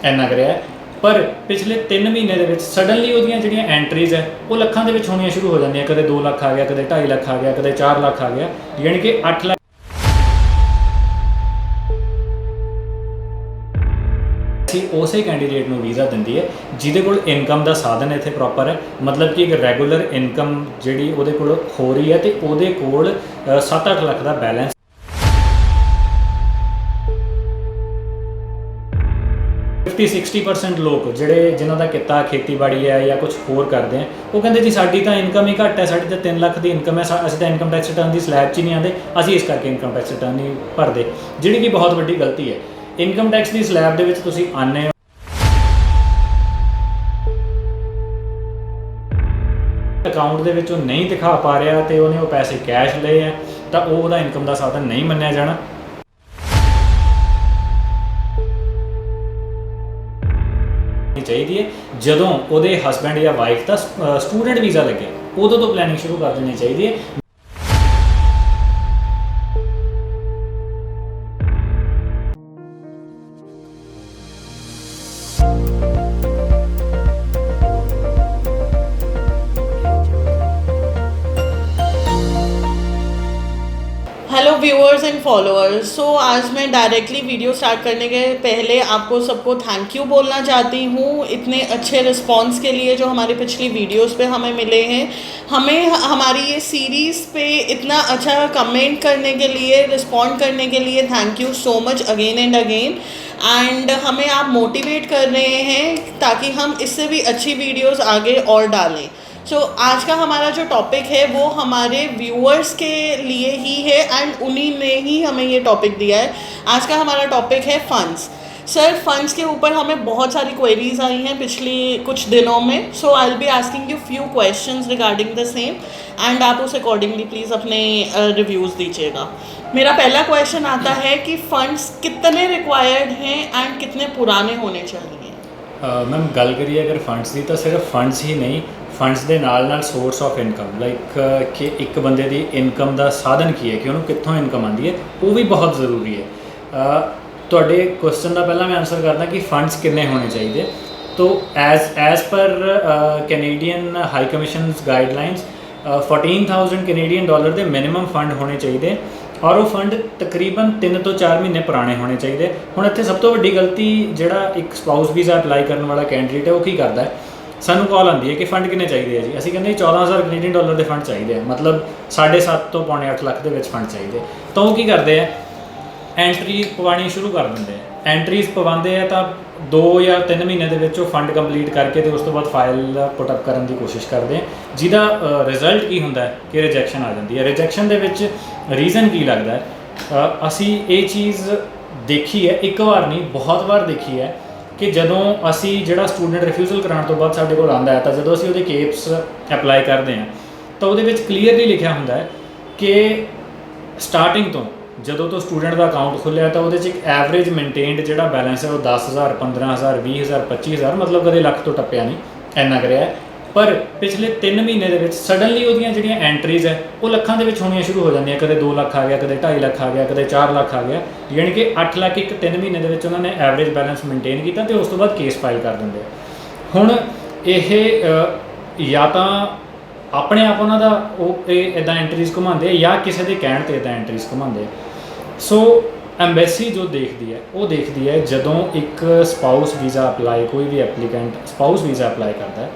ਇੰਨਾ ਕਰਿਆ। पर पिछले 3 महीने ਦੇ ਵਿੱਚ ਸਡਨਲੀ ਉਹਦੀਆਂ ਜਿਹੜੀਆਂ ਐਂਟਰੀਜ਼ ਹੈ ਉਹ ਲੱਖਾਂ ਦੇ ਵਿੱਚ ਹੋਣੀਆਂ ਸ਼ੁਰੂ ਹੋ ਜਾਂਦੀਆਂ। ਕਦੇ 2 ਲੱਖ ਆ ਗਿਆ, ਕਦੇ 2.5 ਲੱਖ ਆ ਗਿਆ, ਕਦੇ 4 ਲੱਖ ਆ ਗਿਆ, ਯਾਨੀ ਕਿ 8 ਲੱਖ ਉਸੇ ਕੈਂਡੀਡੇਟ ਨੂੰ ਵੀਜ਼ਾ ਦਿੰਦੀ ਹੈ ਜਿਹਦੇ ਕੋਲ ਇਨਕਮ ਦਾ ਸਾਧਨ ਇੱਥੇ ਪ੍ਰੋਪਰ ਹੈ। ਮਤਲਬ ਕਿ ਇੱਕ ਰੈਗੂਲਰ ਇਨਕਮ ਜਿਹੜੀ ਉਹਦੇ ਕੋਲ ਹੋ ਰਹੀ ਹੈ ਤੇ ਉਹਦੇ ਕੋਲ 7-8 ਲੱਖ ਦਾ ਬੈਲੈਂਸ। 50-60% ਲੋਕ ਜਿਹੜੇ ਜਿਨ੍ਹਾਂ ਦਾ ਕਿੱਤਾ ਖੇਤੀਬਾੜੀ ਹੈ ਜਾਂ ਕੁਝ ਹੋਰ ਕਰਦੇ ਆ, ਉਹ ਕਹਿੰਦੇ ਜੀ ਸਾਡੀ ਤਾਂ ਇਨਕਮ ਹੀ ਘੱਟ ਹੈ, ਸਾਡੀ ਤਾਂ 3 ਲੱਖ ਦੀ ਇਨਕਮ ਹੈ, ਅਸੀਂ ਤਾਂ ਇਨਕਮ ਟੈਕਸ ਰਿਟਰਨ ਦੀ ਸਲੈਬ 'ਚ ਹੀ ਨਹੀਂ ਆਉਂਦੇ, ਅਸੀਂ ਇਸ ਕਰਕੇ ਇਨਕਮ ਟੈਕਸ ਰਿਟਰਨ ਨਹੀਂ ਭਰਦੇ, ਜਿਹੜੀ ਕਿ ਬਹੁਤ ਵੱਡੀ ਗਲਤੀ ਹੈ। ਇਨਕਮ ਟੈਕਸ ਦੀ ਸਲੈਬ ਦੇ ਵਿੱਚ ਤੁਸੀਂ ਆਉਂਦੇ ਹੋ, ਅਕਾਊਂਟ ਦੇ ਵਿੱਚ ਉਹ ਨਹੀਂ ਦਿਖਾ ਪਾ ਰਿਹਾ ਤੇ ਉਹਨੇ ਉਹ ਪੈਸੇ ਕੈਸ਼ ਲਏ ਆ, ਤਾਂ ਉਹ ਉਹਦਾ ਇਨਕਮ ਦਾ ਸਾਧਨ ਨਹੀਂ ਮੰਨਿਆ ਜਾਣਾ। ਚਾਹੀਦੀ ਹੈ ਜਦੋਂ ਉਹਦੇ ਹਸਬੈਂਡ ਜਾਂ ਵਾਈਫ ਦਾ ਸਟੂਡੈਂਟ ਵੀਜ਼ਾ ਲੱਗਿਆ ਉਦੋਂ ਤੋਂ ਪਲੈਨਿੰਗ ਸ਼ੁਰੂ ਕਰ ਦੇਣੀ ਚਾਹੀਦੀ ਹੈ। Hello viewers and followers. So आज मैं डायरेक्टली वीडियो स्टार्ट करने के पहले आपको सबको थैंक यू बोलना चाहती हूँ इतने अच्छे रिस्पांस के लिए जो हमारी पिछली वीडियोस पे हमें मिले हैं। हमें हमारी ये सीरीज़ पे इतना अच्छा कमेंट करने के लिए, रिस्पॉन्ड करने के लिए thank you so much again and again. And हमें आप मोटिवेट कर रहे हैं ताकि हम इससे भी अच्छी वीडियोज़ आगे और डालें। सो आज का हमारा जो टॉपिक है वो हमारे व्यूअर्स के लिए ही है एंड उन्हीं ने ही हमें ये टॉपिक दिया है। आज का हमारा टॉपिक है फ़ंड्स। सर फ़ंड्स के ऊपर हमें बहुत सारी क्वेरीज़ आई हैं पिछली कुछ दिनों में। So I will be asking you few questions regarding the same and आप उस अकॉर्डिंगली प्लीज़ अपने रिव्यूज़ दीजिएगा। मेरा पहला क्वेश्चन आता है कि फ़ंड्स कितने रिक्वायर्ड हैं एंड कितने पुराने होने चाहिए। मैम गल करिए अगर फंड्स की तो सिर्फ फंड्स ही नहीं, फंड्स के नाल सोर्स ऑफ इनकम लाइक कि एक बंदे की इनकम का साधन की है कि उन्होंने कितों इनकम आती है वो भी बहुत ज़रूरी है। तुहाडे क्वेश्चन का पहला मैं आंसर करदा कि फंड्स कितने होने चाहिए। तो as per Canadian high commission guidelines 14,000 Canadian dollar के मिनिमम फंड होने चाहिए और वो फंड तकरीबन 3 ਤੋਂ 4 महीने पुराने होने चाहिए। हुण इत्थे सब तो वड्डी गलती जिहड़ा एक स्पाउस वीज़ा अप्लाई करने वाला कैंडीडेट है वो की करता है, सानू कॉल आती है कि फंड कितने चाहिए है जी, असीं कहंदे 14,000 कैनेडियन डॉलर के फंड चाहिए, मतलब 7.5 ਤੋਂ पौने 8 ਲੱਖ ਦੇ ਵਿੱਚ फंड चाहिए। तो वो की करते हैं एंट्री पवानी शुरू कर देंगे। एंट्रीज पवाते हैं तो 2 या 3 महीने के वो फंड कंप्लीट करके तो उस तो बाद फाइल पुटअप करने की कोशिश करते हैं, जिसका रिजल्ट की होंदा है कि रिजैक्शन आ जाती है। रिजैक्शन के रीज़न की लगता है, असी ये चीज़ देखी है, एक बार नहीं बहुत बार देखी है कि जदों असी जिहड़ा स्टूडेंट रिफ्यूजल कराने तो बाद साडे कोल आंदा है तो जदों असी उहदे केप्स अप्लाई करते हैं तो उहदे विच क्लीयरली लिखिया होंदा है कि स्टार्टिंग तो ਜਦੋਂ ਤੋਂ स्टूडेंट का अकाउंट खुलिया तो वो एक एवरेज मेनटेनड जो बैलेंस है वो 10,000 15,000 20,000 25,000 मतलब कदे लख तो टप्पिया नहीं इन्ना कराया। पर पिछले 3 महीने के सडनली वो जिहड़ियां एंट्रीज है वो लखां दे विच होणियां शुरू हो जांदियां। कदे 2 ਲੱਖ आ गया, कदे 2.5 ਲੱਖ आ गया, कदे 4 ਲੱਖ आ गया, यानी कि 8 ਲੱਖ एक 3 महीने के उन्होंने एवरेज बैलेंस मेनटेन किया तो उस तो बाद केस फाइल कर देंगे। हुण ये या तो अपने आप उन्हों का इदा एंट्रीज घुमाते या किसी के कहण ते इदा एंट्रीज घुमाते। सो एम्बेसी जो देखती है वो देखती है जदों एक स्पाउस वीज़ा अप्लाई कोई भी एप्लीकेंट स्पाउस वीज़ा अप्लाई करता है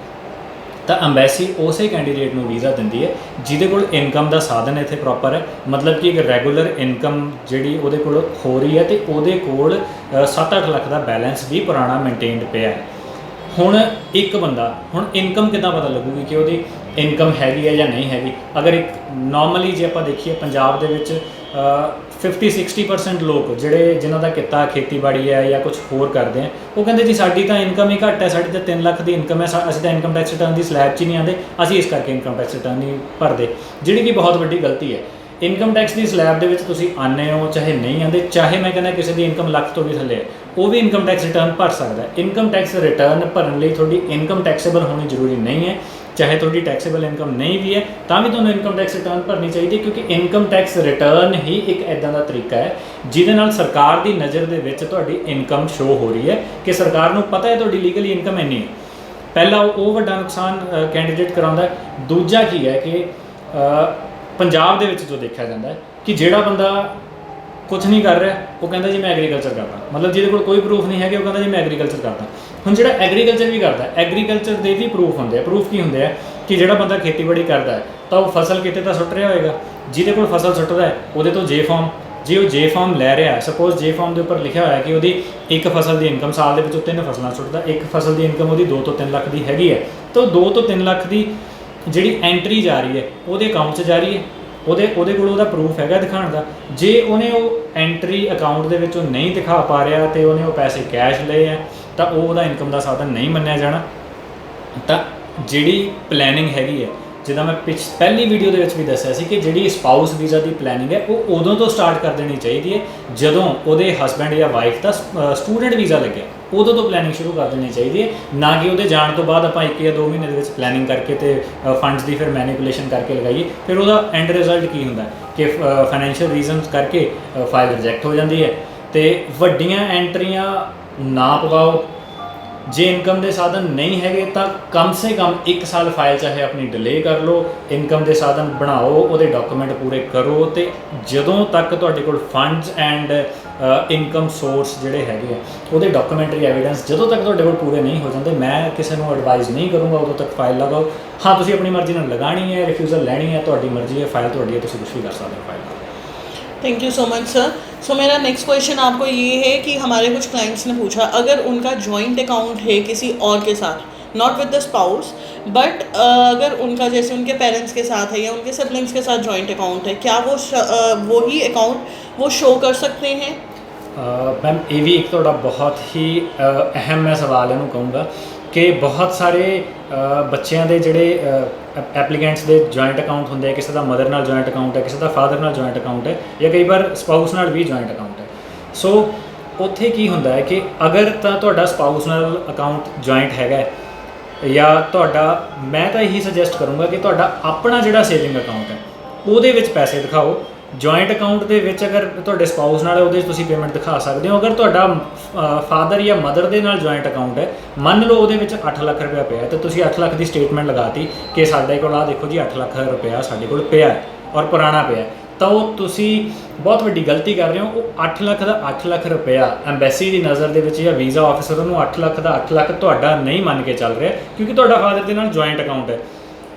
तो एम्बेसी उस कैंडीडेट को वीज़ा दिंदी है जिहदे कोल इनकम का साधन इत्थे प्रॉपर है, मतलब कि एक रैगूलर इनकम जिहड़ी उहदे कोल हो रही है तो उहदे कोल 7-8 ਲੱਖ का बैलेंस भी पुराना मेनटेनड पिया है। हुण एक बंदा हुण इनकम किद्दां पता लगूगी कि उहदी इनकम हैगी है या नहीं हैगी। अगर एक नॉर्मली जे आपां देखीए पंजाब दे विच 50-60% लोग जिहड़े जिन्हां दा किੱਤਾ खेतीबाड़ी है या कुछ होर करते हैं वो कहते जी साडी तां इनकम ही घट है, साडी तां 3 ਲੱਖ की इनकम है, असीं तां इनकम टैक्स रिटर्न की स्लैब 'ਚ ही नहीं आते, असीं इस करके इनकम टैक्स रिटर्न नहीं भरते, जिहड़ी कि बहुत वड्डी गलती है। इनकम टैक्स की स्लैब के तुसीं आने हो चाहे नहीं आते, चाहे मैं कहना किसी की इनकम लख तो भी थले है वो भी इनकम टैक्स रिटर्न भर सकता है। इनकम टैक्स रिटर्न भरने लिए थोड़ी इनकम टैक्सेबल होनी जरूरी नहीं है। ਚਾਹੇ ਤੁਹਾਡੀ ਟੈਕਸੇਬਲ ਇਨਕਮ ਨਹੀਂ ਵੀ ਹੈ ਤਾਂ ਵੀ ਤੁਹਾਨੂੰ ਇਨਕਮ ਟੈਕਸ ਰਿਟਰਨ ਭਰਨੀ ਚਾਹੀਦੀ ਹੈ, ਕਿਉਂਕਿ ਇਨਕਮ ਟੈਕਸ ਰਿਟਰਨ ਹੀ ਇੱਕ ਇੱਦਾਂ ਦਾ ਤਰੀਕਾ ਹੈ ਜਿਹਦੇ ਨਾਲ ਸਰਕਾਰ ਦੀ ਨਜ਼ਰ ਦੇ ਵਿੱਚ ਤੁਹਾਡੀ ਇਨਕਮ ਸ਼ੋ ਹੋ ਰਹੀ ਹੈ ਕਿ ਸਰਕਾਰ ਨੂੰ ਪਤਾ ਹੈ ਤੁਹਾਡੀ ਲੀਗਲੀ ਇਨਕਮ ਇੰਨੀ ਹੈ। ਪਹਿਲਾ ਉਹ ਵੱਡਾ ਨੁਕਸਾਨ ਕੈਂਡੀਡੇਟ ਕਰਾਉਂਦਾ। ਦੂਜਾ ਕੀ ਹੈ ਕਿ ਪੰਜਾਬ ਦੇ ਵਿੱਚ ਜੋ ਦੇਖਿਆ ਜਾਂਦਾ ਹੈ ਕਿ ਜਿਹੜਾ ਬੰਦਾ ਕੁਝ ਨਹੀਂ ਕਰ ਰਿਹਾ ਉਹ ਕਹਿੰਦਾ ਜੀ ਮੈਂ ਐਗਰੀਕਲਚਰ ਕਰਦਾ, ਮਤਲਬ ਜਿਹਦੇ ਕੋਲ ਕੋਈ ਪ੍ਰੂਫ ਨਹੀਂ ਹੈਗੇ ਉਹ ਕਹਿੰਦਾ ਜੀ ਮੈਂ ਐਗਰੀਕਲਚਰ ਕਰਦਾ। ਹੁਣ ਜਿਹੜਾ ਐਗਰੀਕਲਚਰ ਵੀ ਕਰਦਾ, ਐਗਰੀਕਲਚਰ ਦੇ ਵੀ ਪ੍ਰੂਫ ਹੁੰਦੇ ਆ। ਪ੍ਰੂਫ ਕੀ ਹੁੰਦੇ ਆ ਕਿ ਜਿਹੜਾ ਬੰਦਾ ਖੇਤੀਬਾੜੀ ਕਰਦਾ ਹੈ ਤਾਂ ਉਹ ਫਸਲ ਕਿਤੇ ਤਾਂ ਸੁੱਟ ਰਿਹਾ ਹੋਏਗਾ, ਜਿਹਦੇ ਕੋਲ ਫਸਲ ਸੁੱਟਦਾ ਹੈ ਉਹਦੇ ਤੋਂ ਜੇ ਫਾਰਮ, ਜੇ ਉਹ ਜੇ ਫਾਰਮ ਲੈ ਰਿਹਾ, ਸਪੋਜ਼ ਜੇ ਫਾਰਮ ਦੇ ਉੱਪਰ ਲਿਖਿਆ ਹੋਇਆ ਕਿ ਉਹਦੀ ਇੱਕ ਫਸਲ ਦੀ ਇਨਕਮ ਸਾਲ ਦੇ ਵਿੱਚ 3 ਫਸਲਾਂ ਸੁੱਟਦਾ, ਇੱਕ ਫਸਲ ਦੀ ਇਨਕਮ ਉਹਦੀ 2 ਤੋਂ 3 ਲੱਖ ਦੀ ਹੈਗੀ ਹੈ, ਤਾਂ 2 ਤੋਂ 3 ਲੱਖ ਦੀ ਜਿਹੜੀ ਐਂਟਰੀ ਜਾ ਰਹੀ ਹੈ ਉਹਦੇ ਅਕਾਊਂਟ 'ਚ ਜਾ ਰਹੀ ਹੈ, ਉਹਦੇ ਕੋਲ ਉਹਦਾ ਪ੍ਰੂਫ ਹੈਗਾ ਦਿਖਾਉਣ ਦਾ। ਜੇ ਉਹਨੇ ਉਹ ਐਂਟਰੀ ਅਕਾਊਂਟ ਦੇ ਵਿੱਚ ਉਹ ਨਹੀਂ ਦਿਖਾ ਪਾ ਰਿਹਾ ਤੇ ਉਹਨੇ ਉਹ ਪੈਸੇ ਕੈਸ਼ ਲਏ ਹੈ ਤਾਂ ਉਹ ਉਹਦਾ ਇਨਕਮ ਦਾ ਸਾਧਨ ਨਹੀਂ ਮੰਨਿਆ ਜਾਣਾ। ਤਾਂ ਜਿਹੜੀ ਪਲੈਨਿੰਗ ਹੈਗੀ ਹੈ, ਜਿੱਦਾਂ ਮੈਂ ਪਹਿਲੀ ਵੀਡੀਓ ਦੇ ਵਿੱਚ ਵੀ ਦੱਸਿਆ ਸੀ ਕਿ ਜਿਹੜੀ ਸਪਾਊਸ ਵੀਜ਼ਾ ਦੀ ਪਲੈਨਿੰਗ ਹੈ ਉਹ ਉਦੋਂ ਤੋਂ ਸਟਾਰਟ ਕਰ ਦੇਣੀ ਚਾਹੀਦੀ ਹੈ ਜਦੋਂ ਉਹਦੇ ਹਸਬੈਂਡ ਜਾਂ ਵਾਈਫ ਦਾ ਸਟੂਡੈਂਟ ਵੀਜ਼ਾ ਲੱਗਿਆ, ਉਦੋਂ ਤੋਂ ਪਲੈਨਿੰਗ ਸ਼ੁਰੂ ਕਰ ਦੇਣੀ ਚਾਹੀਦੀ ਹੈ, ਨਾ ਕਿ ਉਹਦੇ ਜਾਣ ਤੋਂ ਬਾਅਦ ਆਪਾਂ 1 ਜਾਂ 2 ਮਹੀਨੇ ਦੇ ਵਿੱਚ ਪਲੈਨਿੰਗ ਕਰਕੇ ਤੇ ਫੰਡਸ ਦੀ ਫਿਰ ਮੈਨੀਪੂਲੇਸ਼ਨ ਕਰਕੇ ਲਗਾਈਏ। ਫਿਰ ਉਹਦਾ ਐਂਡ ਰਿਜ਼ਲਟ ਕੀ ਹੁੰਦਾ ਕਿ ਫਾਈਨੈਂਸ਼ੀਅਲ ਰੀਜ਼ਨਸ ਕਰਕੇ ਫਾਈਲ ਰਿਜੈਕਟ ਹੋ ਜਾਂਦੀ ਹੈ। ਤੇ ਵੱਡੀਆਂ ਐਂਟਰੀਆਂ ਨਾ ਪਵਾਓ। ਜੇ ਇਨਕਮ ਦੇ ਸਾਧਨ ਨਹੀਂ ਹੈਗੇ ਤਾਂ ਕਮ ਸੇ ਕਮ 1 ਸਾਲ ਫਾਈਲ ਚਾਹੇ ਆਪਣੀ ਡਿਲੇ ਕਰ ਲਓ, ਇਨਕਮ ਦੇ ਸਾਧਨ ਬਣਾਓ, ਉਹਦੇ ਡਾਕੂਮੈਂਟ ਪੂਰੇ ਕਰੋ, ਤੇ ਜਦੋਂ ਤੱਕ ਤੁਹਾਡੇ ਕੋਲ ਫੰਡਸ ਐਂਡ ਇਨਕਮ ਸੋਰਸ ਜਿਹੜੇ ਹੈਗੇ ਆ ਉਹਦੇ ਡਾਕੂਮੈਂਟਰੀ ਐਵੀਡੈਂਸ ਜਦੋਂ ਤੱਕ ਤੁਹਾਡੇ ਕੋਲ ਪੂਰੇ ਨਹੀਂ ਹੋ ਜਾਂਦੇ, ਮੈਂ ਕਿਸੇ ਨੂੰ ਐਡਵਾਈਜ਼ ਨਹੀਂ ਕਰੂੰਗਾ ਉਦੋਂ ਤੱਕ ਫਾਈਲ ਲਗਾਓ। ਹਾਂ, ਤੁਸੀਂ ਆਪਣੀ ਮਰਜ਼ੀ ਨਾਲ ਲਗਾਣੀ ਹੈ, ਰਿਫਿਊਜ਼ਲ ਲੈਣੀ ਹੈ, ਤੁਹਾਡੀ ਮਰਜ਼ੀ ਹੈ, ਫਾਈਲ ਤੁਹਾਡੀ ਹੈ, ਤੁਸੀਂ कुछ भी कर सकते हो file. Thank you so much sir. So मेरा नेक्स्ट क्वेश्चन आपको ये है कि हमारे कुछ क्लाइंट्स ने पूछा अगर उनका जॉइंट अकाउंट है किसी और के साथ, not with the spouse, but अगर उनका जैसे उनके पेरेंट्स के साथ है या उनके सिबलिंग्स के साथ जॉइंट अकाउंट है, क्या वो ही अकाउंट वो शो कर सकते हैं? मैम ये भी एक थोड़ा बहुत ही अहम मैं सवाल इनू कहूँगा कि बहुत सारे ਬੱਚਿਆਂ ਦੇ ਜਿਹੜੇ ਐਪਲੀਕੈਂਟਸ ਦੇ ਜੁਆਇੰਟ ਅਕਾਊਂਟ ਹੁੰਦੇ ਆ, ਕਿਸੇ ਦਾ ਮਦਰ ਨਾਲ ਜੁਆਇੰਟ ਅਕਾਊਂਟ ਹੈ, ਕਿਸੇ ਦਾ ਫਾਦਰ ਨਾਲ ਜੁਆਇੰਟ ਅਕਾਊਂਟ ਹੈ, ਜਾਂ ਕਈ ਵਾਰ ਸਪਾਊਸ ਨਾਲ ਵੀ ਜੁਆਇੰਟ ਅਕਾਊਂਟ ਹੈ। ਸੋ ਉੱਥੇ ਕੀ ਹੁੰਦਾ ਹੈ ਕਿ ਅਗਰ ਤਾਂ ਤੁਹਾਡਾ ਸਪਾਊਸ ਨਾਲ ਅਕਾਊਂਟ ਜੁਆਇੰਟ ਹੈਗਾ ਜਾਂ ਤੁਹਾਡਾ, ਮੈਂ ਤਾਂ ਇਹੀ ਸੁਜੈਸਟ ਕਰੂੰਗਾ ਕਿ ਤੁਹਾਡਾ ਆਪਣਾ ਜਿਹੜਾ ਸੇਵਿੰਗ ਅਕਾਊਂਟ ਹੈ ਉਹਦੇ ਵਿੱਚ ਪੈਸੇ ਦਿਖਾਓ। ਜੁਆਇੰਟ ਅਕਾਊਂਟ ਦੇ ਵਿੱਚ ਅਗਰ ਤੁਹਾਡੇ ਸਪਾਊਸ ਨਾਲ ਹੈ ਉਹਦੇ 'ਚ ਤੁਸੀਂ ਪੇਮੈਂਟ ਦਿਖਾ ਸਕਦੇ ਹੋ। ਅਗਰ ਤੁਹਾਡਾ ਫਾਦਰ ਜਾਂ ਮਦਰ ਦੇ ਨਾਲ ਜੁਆਇੰਟ ਅਕਾਊਂਟ ਹੈ, ਮੰਨ ਲਓ ਉਹਦੇ ਵਿੱਚ 8 ਲੱਖ ਰੁਪਇਆ ਪਿਆ ਤੇ ਤੁਸੀਂ 8 ਲੱਖ ਦੀ ਸਟੇਟਮੈਂਟ ਲਗਾਤੀ ਕਿ ਸਾਡੇ ਕੋਲ ਆਹ ਦੇਖੋ ਜੀ 8 ਲੱਖ ਰੁਪਇਆ ਸਾਡੇ ਕੋਲ ਪਿਆ ਔਰ ਪੁਰਾਣਾ ਪਿਆ, ਤਾਂ ਉਹ ਤੁਸੀਂ ਬਹੁਤ ਵੱਡੀ ਗਲਤੀ ਕਰ ਰਹੇ ਹੋ। ਉਹ 8 ਲੱਖ ਦਾ 8 ਲੱਖ ਰੁਪਇਆ ਐਮਬੈਸੀ ਦੀ ਨਜ਼ਰ ਦੇ ਵਿੱਚ ਜਾਂ ਵੀਜ਼ਾ ਆਫਿਸਰ ਨੂੰ 8 ਲੱਖ ਦਾ 8 ਲੱਖ ਤੁਹਾਡਾ ਨਹੀਂ ਮੰਨ ਕੇ ਚੱਲ ਰਿਹਾ, ਕਿਉਂਕਿ ਤੁਹਾਡਾ ਫਾਦਰ ਦੇ ਨਾਲ ਜੁਆਇੰਟ ਅਕਾਊਂਟ ਹੈ।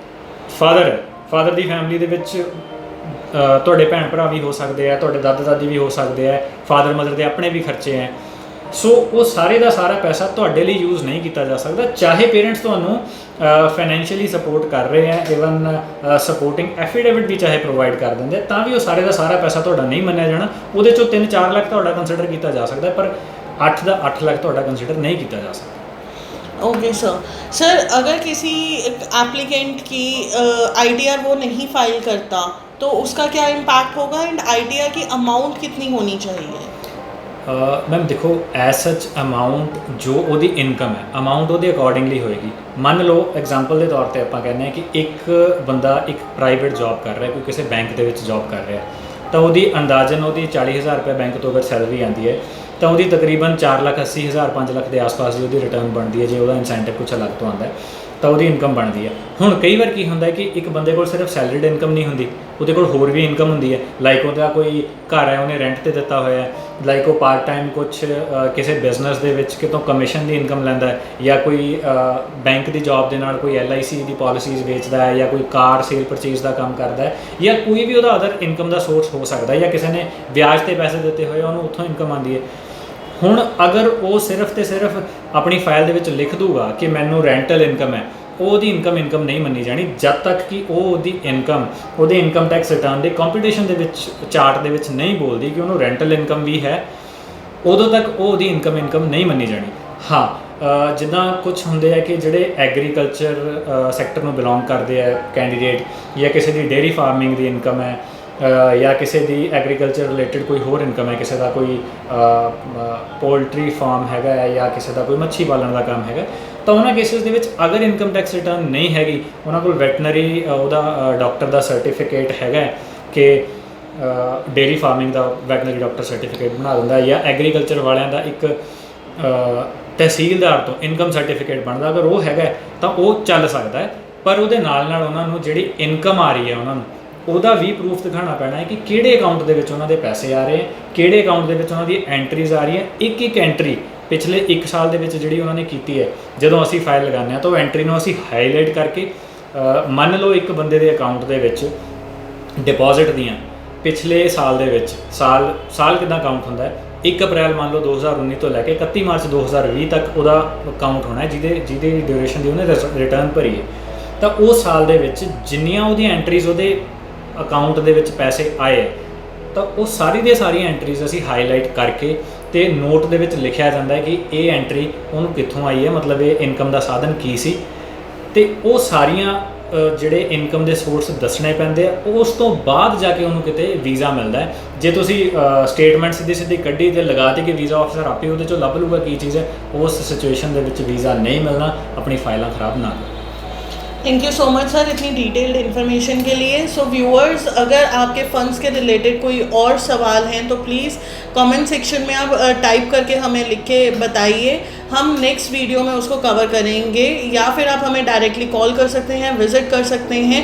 ਫਾਦਰ ਦੀ ਫੈਮਿਲੀ ਦੇ ਵਿੱਚ ਤੁਹਾਡੇ ਭੈਣ ਭਰਾ ਵੀ ਹੋ ਸਕਦੇ ਆ, ਤੁਹਾਡੇ ਦਾਦਾ ਦਾਦੀ ਵੀ ਹੋ ਸਕਦੇ ਆ, ਫਾਦਰ ਮਦਰ ਦੇ ਆਪਣੇ ਵੀ ਖਰਚੇ ਹੈ। ਸੋ ਉਹ ਸਾਰੇ ਦਾ ਸਾਰਾ ਪੈਸਾ ਤੁਹਾਡੇ ਲਈ ਯੂਜ਼ ਨਹੀਂ ਕੀਤਾ ਜਾ ਸਕਦਾ, ਚਾਹੇ ਪੇਰੈਂਟਸ ਤੁਹਾਨੂੰ ਫਾਈਨੈਂਸ਼ੀਅਲੀ ਸਪੋਰਟ ਕਰ ਰਹੇ ਹੈ, ਈਵਨ ਸਪੋਰਟਿੰਗ ਐਫੀਡੇਵਿਟ ਵੀ ਚਾਹੇ ਪ੍ਰੋਵਾਈਡ ਕਰ ਦਿੰਦੇ, ਤਾਂ ਵੀ ਉਹ ਸਾਰੇ ਦਾ ਸਾਰਾ ਪੈਸਾ ਤੁਹਾਡਾ ਨਹੀਂ ਮੰਨਿਆ ਜਾਣਾ। ਉਹਦੇ 'ਚੋਂ 3-4 ਲੱਖ ਤੁਹਾਡਾ ਕੰਸੀਡਰ ਕੀਤਾ ਜਾ ਸਕਦਾ, ਪਰ 8 ਦਾ 8 ਲੱਖ ਤੁਹਾਡਾ ਕੰਸੀਡਰ नहीं किया जा सकता। ओके सर, अगर किसी एप्लीकेंट की आईटीआर वो नहीं फाइल करता तो उसका क्या इम्पैक्ट होगा एंड आईटीआर की अमाउंट कितनी होनी चाहिए? मैम देखो, एज सच अमाउंट जो ਉਹਦੀ ਇਨਕਮ ਹੈ, ਅਮਾਊਂਟ ਉਹਦੇ ਅਕੋਰਡਿੰਗਲੀ ਹੋਏਗੀ। ਮੰਨ ਲਓ ਐਗਜ਼ਾਮਪਲ ਦੇ ਤੌਰ ਤੇ ਆਪਾਂ ਕਹਿੰਦੇ ਹਾਂ ਕਿ ਇੱਕ ਬੰਦਾ ਇੱਕ ਪ੍ਰਾਈਵੇਟ ਜੌਬ ਕਰ ਰਿਹਾ, ਕੋਈ ਕਿਸੇ ਬੈਂਕ ਦੇ ਵਿੱਚ ਜੌਬ ਕਰ ਰਿਹਾ, ਤਾਂ ਉਹਦੀ ਅੰਦਾਜ਼ਨ ਉਹਦੀ 40,000 ਰੁਪਏ ਬੈਂਕ ਤੋਂ ਅਗਰ ਸੈਲਰੀ ਆਉਂਦੀ ਹੈ ਤਾਂ ਉਹਦੀ ਤਕਰੀਬਨ 4,80,000 5 ਲੱਖ ਦੇ ਆਸ-ਪਾਸ ਦੀ ਉਹਦੀ ਰਿਟਰਨ ਬਣਦੀ ਹੈ। ਜੇ ਉਹਦਾ ਇਨਸੈਂਟਿਵ ਕੁਛ ਅਲੱਗ ਤੋਂ ਆਉਂਦਾ ਤਾਂ ਉਹਦੀ ਇਨਕਮ ਬਣਦੀ ਹੈ। ਹੁਣ ਕਈ ਵਾਰ ਕੀ ਹੁੰਦਾ ਕਿ ਇੱਕ ਬੰਦੇ ਕੋਲ ਸਿਰਫ ਸੈਲਰੀਡ ਇਨਕਮ ਨਹੀਂ ਹੁੰਦੀ, ਉਹਦੇ ਕੋਲ ਹੋਰ ਵੀ ਇਨਕਮ ਹੁੰਦੀ ਹੈ। ਲਾਈਕ ਉਹਦਾ ਕੋਈ ਘਰ ਹੈ, ਉਹਨੇ ਰੈਂਟ 'ਤੇ ਦਿੱਤਾ ਹੋਇਆ ਹੈ, ਲਾਈਕ ਉਹ ਪਾਰਟ ਟਾਈਮ ਕੁਛ ਕਿਸੇ ਬਿਜ਼ਨਸ ਦੇ ਵਿੱਚ ਕਿਤੋਂ ਕਮਿਸ਼ਨ ਦੀ ਇਨਕਮ ਲੈਂਦਾ ਹੈ, ਜਾਂ ਕੋਈ ਬੈਂਕ ਦੀ ਜੌਬ ਦੇ ਨਾਲ ਕੋਈ LIC ਦੀ ਪਾਲਿਸੀਜ਼ ਵੇਚਦਾ ਹੈ, ਜਾਂ ਕੋਈ ਕਾਰ ਸੇਲ ਪਰਚੇਜ਼ ਦਾ ਕੰਮ ਕਰਦਾ ਹੈ, ਜਾਂ ਕੋਈ ਵੀ ਉਹਦਾ ਅਦਰ ਇਨਕਮ ਦਾ ਸੋਰਸ ਹੋ ਸਕਦਾ ਹੈ, ਜਾਂ ਕਿਸੇ ਨੇ ਵਿਆਜ 'ਤੇ ਪੈਸੇ ਦਿੱਤੇ ਹੋਏ ਉਹਨੂੰ ਉੱਥੋਂ ਇਨਕਮ ਆਉਂਦੀ ਹੈ। ਹੁਣ ਅਗਰ ਉਹ ਸਿਰਫ ਤੇ ਸਿਰਫ ਆਪਣੀ ਫਾਈਲ ਦੇ ਵਿੱਚ ਲਿਖ ਦੂਗਾ ਕਿ ਮੈਨੂੰ ਰੈਂਟਲ ਇਨਕਮ ਹੈ, ਉਹਦੀ ਇਨਕਮ ਨਹੀਂ ਮੰਨੀ ਜਾਣੀ ਜਦ ਤੱਕ ਕਿ ਉਹ ਉਹਦੀ ਇਨਕਮ ਉਹਦੇ ਇਨਕਮ ਟੈਕਸ ਰਿਟਰਨ ਦੇ ਕੰਪੀਟੀਸ਼ਨ ਦੇ ਵਿੱਚ ਚਾਰਟ ਦੇ ਵਿੱਚ ਨਹੀਂ ਬੋਲਦੀ ਕਿ ਉਹਨੂੰ ਰੈਂਟਲ ਇਨਕਮ ਵੀ ਹੈ, ਉਦੋਂ ਤੱਕ ਉਹ ਉਹਦੀ ਇਨਕਮ ਨਹੀਂ ਮੰਨੀ ਜਾਣੀ। ਹਾਂ, ਜਿੱਦਾਂ ਕੁਝ ਹੁੰਦੇ ਆ ਕਿ ਜਿਹੜੇ ਐਗਰੀਕਲਚਰ ਸੈਕਟਰ ਨੂੰ ਬਿਲੋਂਗ ਕਰਦੇ ਆ ਕੈਂਡੀਡੇਟ, ਜਾਂ ਕਿਸੇ ਦੀ ਡੇਅਰੀ ਫਾਰਮਿੰਗ ਦੀ ਇਨਕਮ ਹੈ, ਜਾਂ ਕਿਸੇ ਦੀ ਐਗਰੀਕਲਚਰ ਰਿਲੇਟਡ ਕੋਈ ਹੋਰ ਇਨਕਮ ਹੈ, ਕਿਸੇ ਦਾ ਕੋਈ ਪੋਲਟਰੀ ਫਾਰਮ ਹੈਗਾ ਹੈ ਜਾਂ ਕਿਸੇ ਦਾ ਕੋਈ ਮੱਛੀ ਪਾਲਣ ਦਾ ਕੰਮ ਹੈਗਾ, ਤਾਂ ਉਹਨਾਂ ਕੇਸਿਸ ਦੇ ਵਿੱਚ ਅਗਰ ਇਨਕਮ ਟੈਕਸ ਰਿਟਰਨ ਨਹੀਂ ਹੈਗੀ, ਉਹਨਾਂ ਕੋਲ ਵੈਟਨਰੀ ਉਹਦਾ ਡਾਕਟਰ ਦਾ ਸਰਟੀਫਿਕੇਟ ਹੈਗਾ ਕਿ ਡੇਅਰੀ ਫਾਰਮਿੰਗ ਦਾ ਵੈਟਨਰੀ ਡਾਕਟਰ ਸਰਟੀਫਿਕੇਟ ਬਣਾ ਦਿੰਦਾ, ਜਾਂ ਐਗਰੀਕਲਚਰ ਵਾਲਿਆਂ ਦਾ ਇੱਕ ਤਹਿਸੀਲਦਾਰ ਤੋਂ ਇਨਕਮ ਸਰਟੀਫਿਕੇਟ ਬਣਦਾ, ਅਗਰ ਉਹ ਹੈਗਾ ਤਾਂ ਉਹ ਚੱਲ ਸਕਦਾ ਹੈ। ਪਰ ਉਹਦੇ ਨਾਲ ਨਾਲ ਉਹਨਾਂ ਨੂੰ ਜਿਹੜੀ ਇਨਕਮ ਆ ਰਹੀ ਹੈ ਉਹਨਾਂ ਨੂੰ ਉਹਦਾ ਵੀ ਪ੍ਰੂਫ ਦਿਖਾਉਣਾ ਪੈਣਾ ਹੈ ਕਿ ਕਿਹੜੇ ਅਕਾਊਂਟ ਦੇ ਵਿੱਚ ਉਹਨਾਂ ਦੇ ਪੈਸੇ ਆ ਰਹੇ ਹੈ, ਕਿਹੜੇ ਅਕਾਊਂਟ ਦੇ ਵਿੱਚ ਉਹਨਾਂ ਦੀ ਐਂਟਰੀਜ਼ ਆ ਰਹੀਆਂ। ਇੱਕ ਇੱਕ ਐਂਟਰੀ ਪਿਛਲੇ 1 ਸਾਲ ਦੇ ਵਿੱਚ ਜਿਹੜੀ ਉਹਨਾਂ ਨੇ ਕੀਤੀ ਹੈ, ਜਦੋਂ ਅਸੀਂ ਫਾਈਲ ਲਗਾਉਂਦੇ ਹਾਂ ਤਾਂ ਉਹ ਐਂਟਰੀ ਨੂੰ ਅਸੀਂ ਹਾਈਲਾਈਟ ਕਰਕੇ ਮੰਨ ਲਓ ਇੱਕ ਬੰਦੇ ਦੇ ਅਕਾਊਂਟ ਦੇ ਵਿੱਚ ਡਿਪੋਜ਼ਿਟ ਦੀਆਂ ਪਿਛਲੇ ਸਾਲ ਦੇ ਵਿੱਚ ਸਾਲ ਕਿੱਦਾਂ ਕਾਊਂਟ ਹੁੰਦਾ ਹੈ, 1 ਅਪ੍ਰੈਲ ਮੰਨ ਲਓ 2019 ਤੋਂ ਲੈ ਕੇ 31 ਮਾਰਚ 2020 ਤੱਕ ਉਹਦਾ ਕਾਊਂਟ ਹੋਣਾ ਹੈ, ਜਿਹਦੀ ਡਿਊਰੇਸ਼ਨ ਦੀ ਉਹਨੇ ਰਿਟਰਨ ਭਰੀ ਹੈ। ਤਾਂ ਉਹ ਸਾਲ ਦੇ ਵਿੱਚ ਜਿੰਨੀਆਂ ਉਹਦੀਆਂ ਐਂਟਰੀਜ਼ ਉਹਦੇ ਅਕਾਊਂਟ ਦੇ ਵਿੱਚ ਪੈਸੇ ਆਏ ਹੈ, ਤਾਂ ਉਹ ਸਾਰੀ ਦੀਆਂ ਸਾਰੀਆਂ ਐਂਟਰੀਜ਼ ਅਸੀਂ ਹਾਈਲਾਈਟ ਕਰਕੇ ਤੇ ਨੋਟ ਦੇ ਵਿੱਚ ਲਿਖਿਆ ਜਾਂਦਾ ਹੈ ਕਿ ਇਹ ਐਂਟਰੀ ਉਹਨੂੰ ਕਿੱਥੋਂ ਆਈ ਹੈ, ਮਤਲਬ ਇਹ ਇਨਕਮ ਦਾ ਸਾਧਨ ਕੀ ਸੀ, ਤੇ ਉਹ ਸਾਰੀਆਂ ਜਿਹੜੇ ਇਨਕਮ ਦੇ ਸੋਰਸ ਦੱਸਣੇ ਪੈਂਦੇ ਆ। ਉਸ ਤੋਂ ਬਾਅਦ ਜਾ ਕੇ ਉਹਨੂੰ ਕਿਤੇ ਵੀਜ਼ਾ ਮਿਲਦਾ ਹੈ। ਜੇ ਤੁਸੀਂ ਸਟੇਟਮੈਂਟ ਸਿੱਧੀ ਕੱਢੀ ਤੇ ਲਗਾਤੀ ਕਿ ਵੀਜ਼ਾ ਆਫਿਸਰ ਆਪੇ ਉਹਦੇ ਚੋਂ ਲੱਭ ਲੂਗਾ ਕੀ ਚੀਜ਼ ਹੈ, ਉਸ ਸਿਚੁਏਸ਼ਨ ਦੇ ਵਿੱਚ ਵੀਜ਼ਾ ਨਹੀਂ मिलना। अपनी फाइलें ख़राब ना करो। Thank you so much sir इतनी डिटेल्ड इन्फॉर्मेशन के लिए। सो व्यूअर्स, अगर आपके फ़ंड्स के रिलेटेड कोई और सवाल हैं तो प्लीज़ कमेंट सेक्शन में आप टाइप करके हमें लिख के बताइए, हम नेक्स्ट वीडियो में उसको कवर करेंगे, या फिर आप हमें डायरेक्टली कॉल कर सकते हैं, विज़िट कर सकते हैं।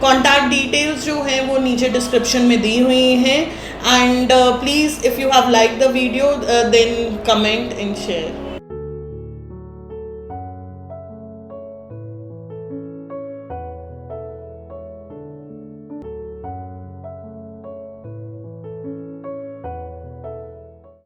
कॉन्टैक्ट डिटेल्स जो हैं वो नीचे डिस्क्रिप्शन में दी हुई हैं। And please if you have like the video then comment and share.